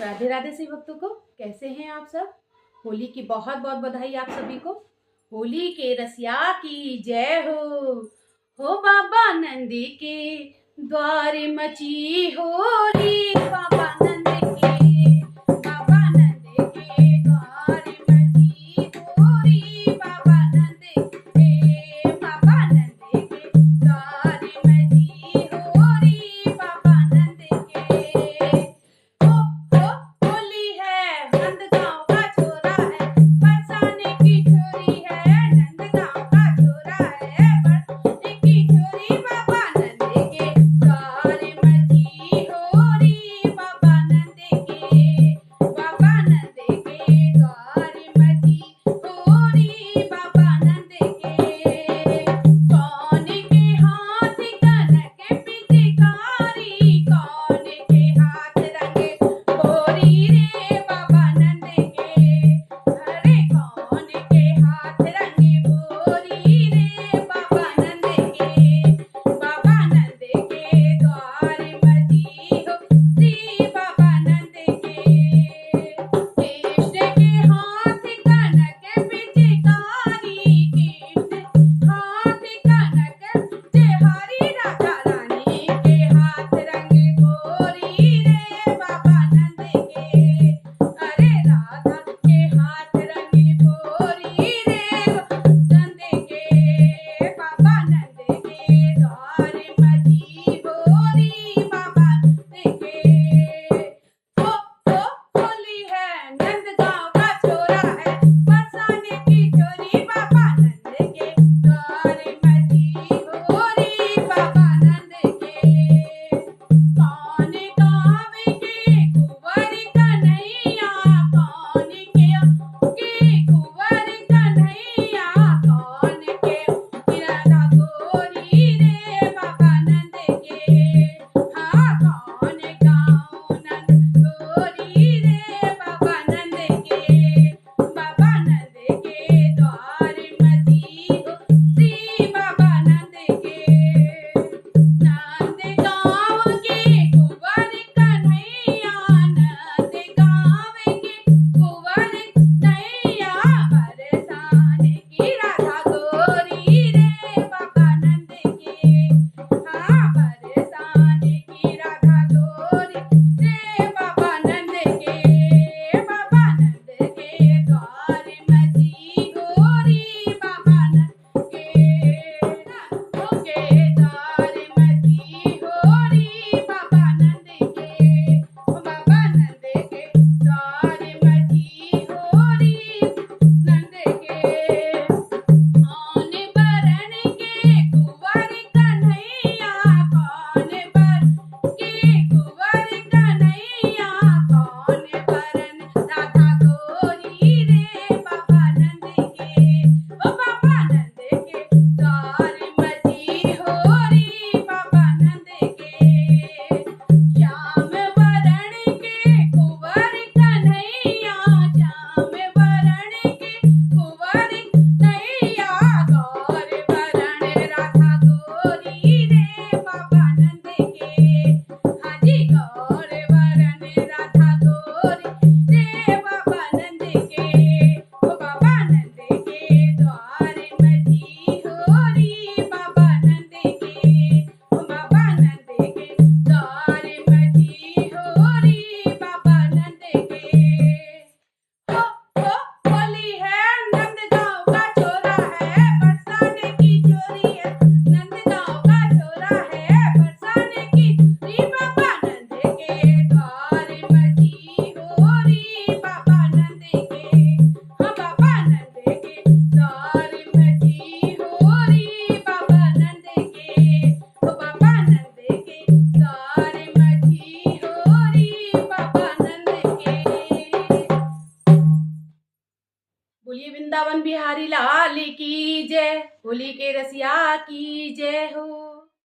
राधे राधे शिव भक्तों को, कैसे हैं आप सब। होली की बहुत बहुत बधाई आप सभी को। होली के रसिया की जय हो बाबा नंदी के द्वार मची होली, बाबा नंद के, बाबा नंद के द्वार मची होली, बाबा नंद के, बाबा नंद के द्वार मची होली, बाबा नंद के। होली है नंदगांव का छोरा है, बरसाने की छोरी है, नंदगांव का छोरा है, बरसाने की छोरी, बाबा नंद के द्वार मची होली, बाबा नंद के, बाबा नंद के द्वार मची होली, बाबा नंद के। कौन के हाथ कनक पिचकारी, कौन के हाथ रंगे होरी रे, बाबा नंद के, अरे कौन के हाथ रंगे होरी रे, बाबा नंद के, बाबा नंद के द्वार मची होली, बाबा नंद के। कृष्ण के हाथ कनक पिचकारी, कृष्ण हाथ कनक बिहारी, राधा रानी के हाथ रंगे गोरी रे, बाबा नंद के, अरे राधा के हाथ रंगे गोरी रे, नंद के, बाबा नंद के द्वार मची होली, बाबा नंद के। होली है नंदगांव का छोरा है, बरसाने की छोरी, बाबा नंद के द्वार मची होली, बाबा नंद के। कौन गावे के कुंवर कन्हैया, कौन के कुंवर कन्हैया, कौन के राधा गोरी रे, बाबा नंद के, हाँ कौन गाँव नंद गोरी रे, बाबा नंद के, बाबा नंद के द्वार मची होली, बाबा नंद के। नंदगांव के कुंवर कन्हैया, नंदगांव के कुंवर कन्हैया, बरसाने की राधा गोरी रे, बाबा नंद के, हाँ बरसाने की राधा गोरी रे, बाबा नंद के, बाबा नंद के द्वार मची होली, बाबा नंद के, के द्वार मची होली, बाबा नंद के, बाबा नंद के द्वार मची होली, नंद के। कौन बरन के कुंवर कन्हैया, कौन बरन के कुंवर कन्हैया, कौन बरन राधा गोरी रे, बाबा नंद के, ओ बाबा नंद के द्वार मची होली, बाबा नंद के। श्याम बरन के कुंवर कन्हैया, श्याम बरन के कुंवर कन्हैया, गौर बरन राधा गोरी रे, बाबा नंद के, हाँ जी गौर बरन राधा गोरी रे, बाबा नंद के, ओ बाबा नंद के द्वार मची होली, बाबा नंद के, ओ बाबा नंद के द्वार मची होली, बाबा नंद के। होली है नंदगांव का छोरा है, बरसाने की छोरी है, नंदगांव का छोरा है, बरसाने की छोरी, बाबा नंद के द्वार मची होली, बाबा नंद के, हाँ बाबा नंद के द्वार मची होली, बाबा नंद के, ओ बाबा नंद के द्वार मची होली, बाबा नंद के। बोलिए वृंदावन बिहारी लाल की जय, होली के रसिया की जय हो।